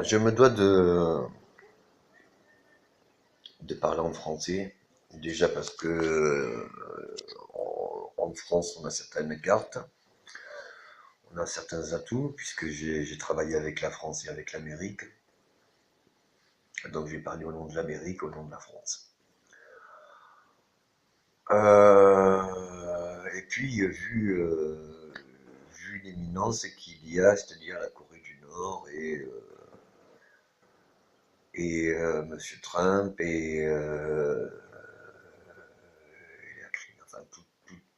Je me dois de parler en français, déjà parce que en France, on a certaines cartes, on a certains atouts, puisque j'ai travaillé avec la France et avec l'Amérique. Donc je vais parler au nom de l'Amérique, au nom de la France. Et puis, vu l'éminence qu'il y a, c'est-à-dire la Corée du Nord et Monsieur Trump et la Crimée, enfin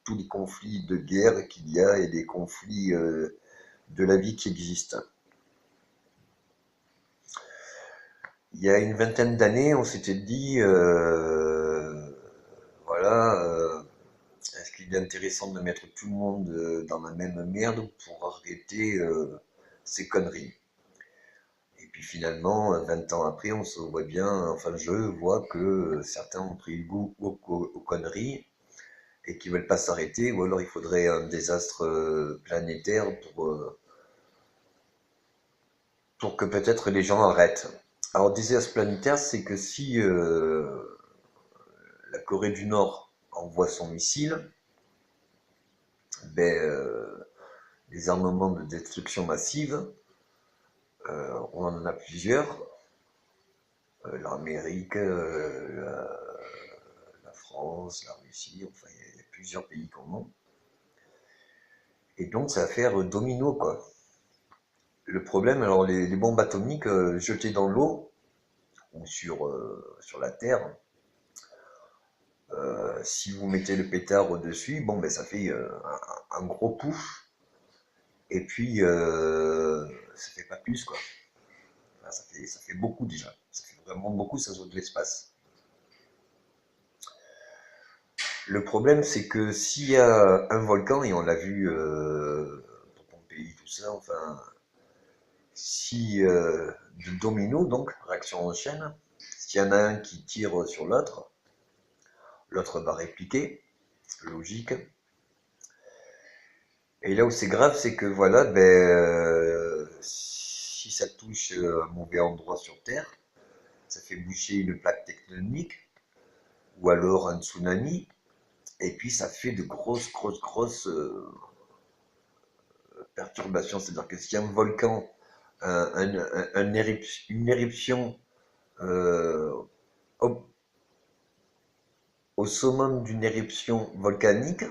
tous les conflits de guerre qu'il y a et les conflits de la vie qui existent. Il y a une vingtaine d'années, on s'était dit, voilà, est-ce qu'il est intéressant de mettre tout le monde dans la même merde pour arrêter ces conneries? Et puis finalement, 20 ans après, on se voit bien, enfin je vois que certains ont pris goût aux conneries et qui veulent pas s'arrêter, ou alors il faudrait un désastre planétaire pour que peut-être les gens arrêtent. Alors, désastre planétaire, c'est que si la Corée du Nord envoie son missile, ben, les armements de destruction massive, on en a plusieurs. L'Amérique, la France, la Russie, enfin, il y a plusieurs pays qui en ont. Et donc, ça va faire domino, quoi. Le problème, alors, les bombes atomiques jetées dans l'eau ou sur la Terre, si vous mettez le pétard au-dessus, bon, ben, ça fait un gros pouf. Et puis, ça fait pas plus, quoi. Enfin, ça fait beaucoup déjà. Ça fait vraiment beaucoup, ça saute de l'espace. Le problème, c'est que s'il y a un volcan, et on l'a vu pour Pompéi, tout ça, enfin, si de domino, donc, réaction en chaîne, s'il y en a un qui tire sur l'autre, l'autre va répliquer, logique. Et là où c'est grave, c'est que voilà, ben, si ça touche un mauvais endroit sur Terre, ça fait boucher une plaque tectonique ou alors un tsunami, et puis ça fait de grosses perturbations. C'est-à-dire que si un volcan, une éruption euh, au, au summum d'une éruption volcanique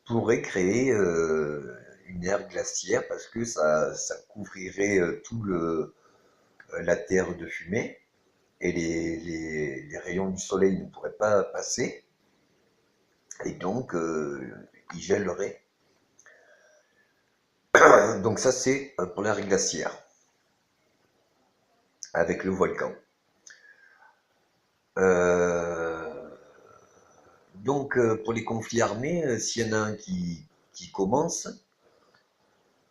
pourrait créer une ère glaciaire parce que ça couvrirait la Terre de fumée et les rayons du soleil ne pourraient pas passer et donc ils gèleraient. Donc ça c'est pour l'ère glaciaire avec le volcan. Euh, donc pour les conflits armés, s'il y en a un qui commence,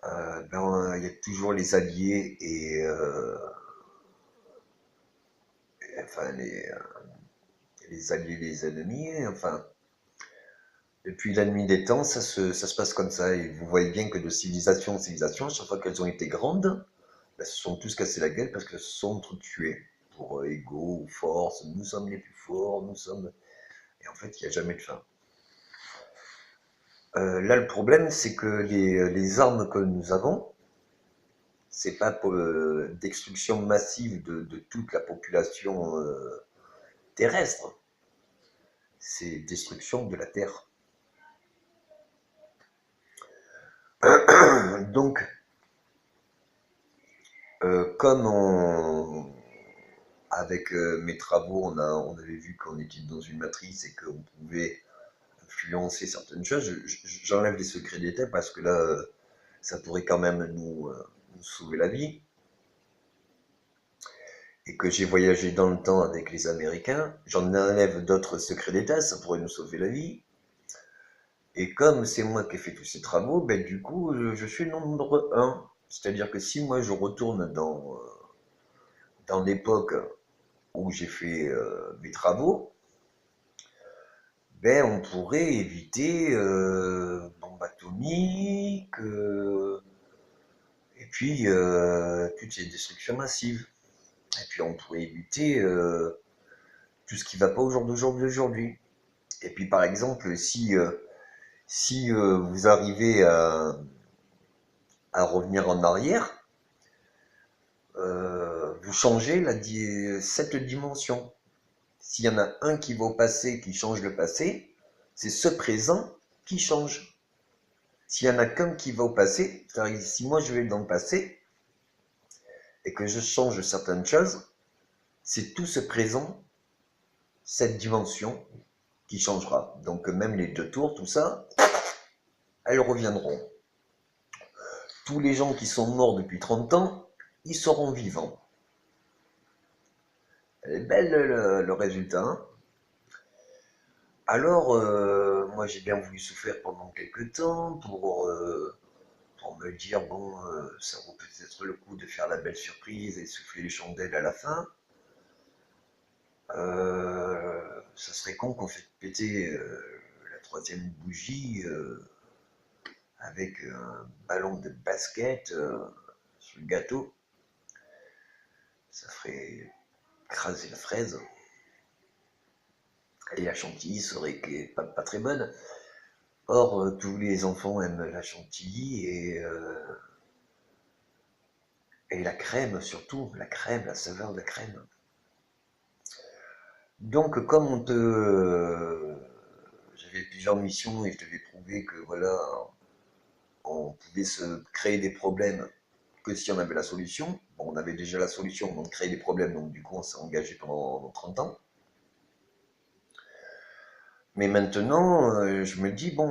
ben, il y a toujours les alliés enfin les alliés, les ennemis, enfin depuis la nuit des temps, ça se passe comme ça. Et vous voyez bien que de civilisation en civilisation, à chaque fois qu'elles ont été grandes, elles se sont tous cassées la gueule parce qu'elles se sont entretuées pour ego ou force. Nous sommes les plus forts, nous sommes. Et en fait, il n'y a jamais de fin. Là, le problème, c'est que les armes que nous avons, c'est pas pour destruction massive de toute la population terrestre, c'est destruction de la Terre. Donc, comme avec mes travaux, on avait vu qu'on était dans une matrice et qu'on pouvait influencer certaines choses, j'enlève les secrets d'État parce que là, ça pourrait quand même nous sauver la vie. Et que j'ai voyagé dans le temps avec les Américains, j'en enlève d'autres secrets d'État, ça pourrait nous sauver la vie. Et comme c'est moi qui ai fait tous ces travaux, ben du coup, je suis le nombre un. C'est-à-dire que si moi je retourne dans l'époque où j'ai fait mes travaux, ben on pourrait éviter bombes atomiques, et puis toutes ces destructions massives. Et puis on pourrait éviter tout ce qui ne va pas au jour d'aujourd'hui. Et puis par exemple, si vous arrivez à revenir en arrière, vous changez cette dimension. S'il y en a un qui va au passé, qui change le passé, c'est ce présent qui change. S'il y en a qu'un qui va au passé, c'est-à-dire si moi je vais dans le passé et que je change certaines choses, c'est tout ce présent, cette dimension qui changera. Donc même les 2 tours, tout ça, elles reviendront. Tous les gens qui sont morts depuis 30 ans, ils seront vivants. Elle est belle le résultat. Hein. Alors, moi j'ai bien voulu souffrir pendant quelques temps pour me dire, bon, ça vaut peut-être le coup de faire la belle surprise et souffler les chandelles à la fin. Ça serait con qu'on fait péter la 3e bougie avec un ballon de basket sur le gâteau. Ça ferait écraser la fraise. Et la chantilly serait pas très bonne. Or, tous les enfants aiment la chantilly et la crème surtout, la crème, la saveur de la crème. Donc, comme j'avais plusieurs missions et je devais prouver que voilà, on pouvait se créer des problèmes que si on avait la solution. Bon, on avait déjà la solution, on créait des problèmes, donc du coup, on s'est engagé pendant 30 ans. Mais maintenant, je me dis, bon,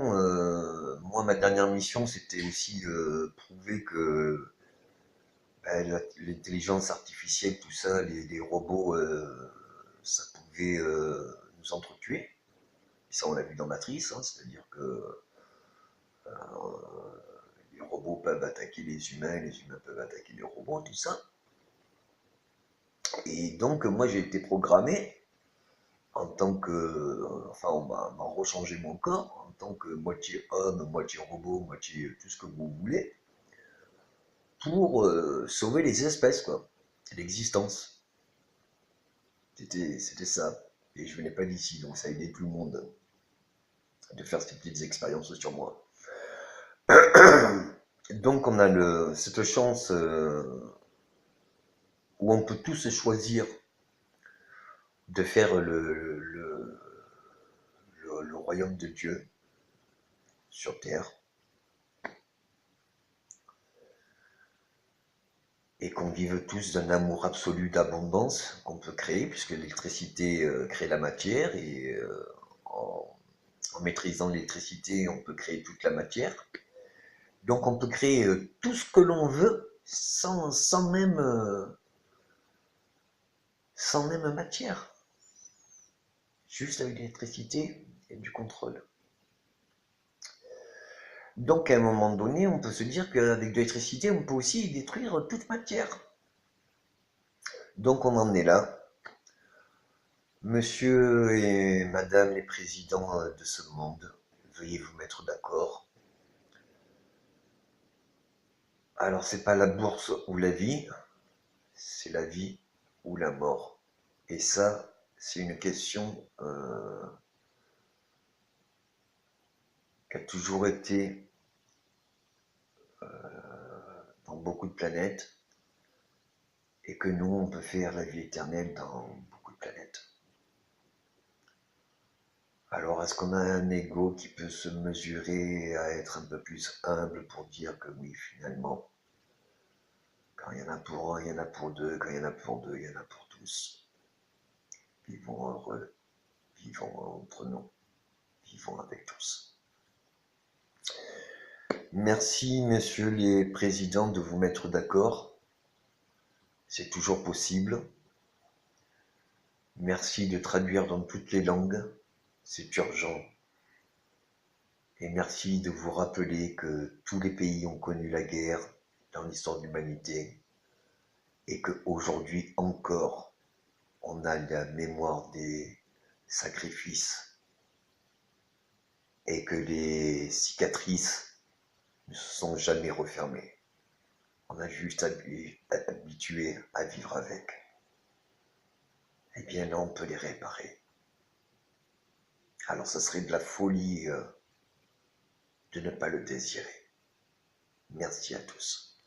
moi, ma dernière mission, c'était aussi prouver que l'intelligence artificielle, tout ça, les robots, ça pouvait nous entretuer. Et ça, on l'a vu dans Matrice, hein, c'est-à-dire que les robots peuvent attaquer les humains peuvent attaquer les robots, tout ça. Et donc, moi, j'ai été programmé en tant que. Enfin, on m'a rechangé mon corps en tant que moitié homme, moitié robot, moitié tout ce que vous voulez, pour sauver les espèces, quoi, l'existence. C'était ça. Et je venais pas d'ici, donc ça a aidé tout le monde de faire ces petites expériences sur moi. Donc on a cette chance où on peut tous choisir de faire le royaume de Dieu sur Terre et qu'on vive tous d'un amour absolu d'abondance qu'on peut créer, puisque l'électricité crée la matière et en maîtrisant l'électricité, on peut créer toute la matière. Donc on peut créer tout ce que l'on veut sans même matière, juste avec l'électricité et du contrôle. Donc à un moment donné, on peut se dire qu'avec de l'électricité, on peut aussi détruire toute matière. Donc on en est là. Monsieur et madame les présidents de ce monde, veuillez vous mettre d'accord. Alors c'est pas la bourse ou la vie, c'est la vie ou la mort. Et ça, c'est une question qui a toujours été dans beaucoup de planètes et que nous, on peut faire la vie éternelle dans beaucoup de planètes. Alors, est-ce qu'on a un ego qui peut se mesurer à être un peu plus humble pour dire que oui, finalement, quand il y en a pour un, il y en a pour deux, quand il y en a pour deux, il y en a pour tous. Vivons heureux, vivons entre nous, vivons avec tous. Merci, messieurs les présidents, de vous mettre d'accord. C'est toujours possible. Merci de traduire dans toutes les langues. C'est urgent. Et merci de vous rappeler que tous les pays ont connu la guerre dans l'histoire de l'humanité et qu'aujourd'hui encore, on a la mémoire des sacrifices et que les cicatrices ne se sont jamais refermées. On a juste habitué à vivre avec. Eh bien là, on peut les réparer. Alors ça serait de la folie de ne pas le désirer. Merci à tous.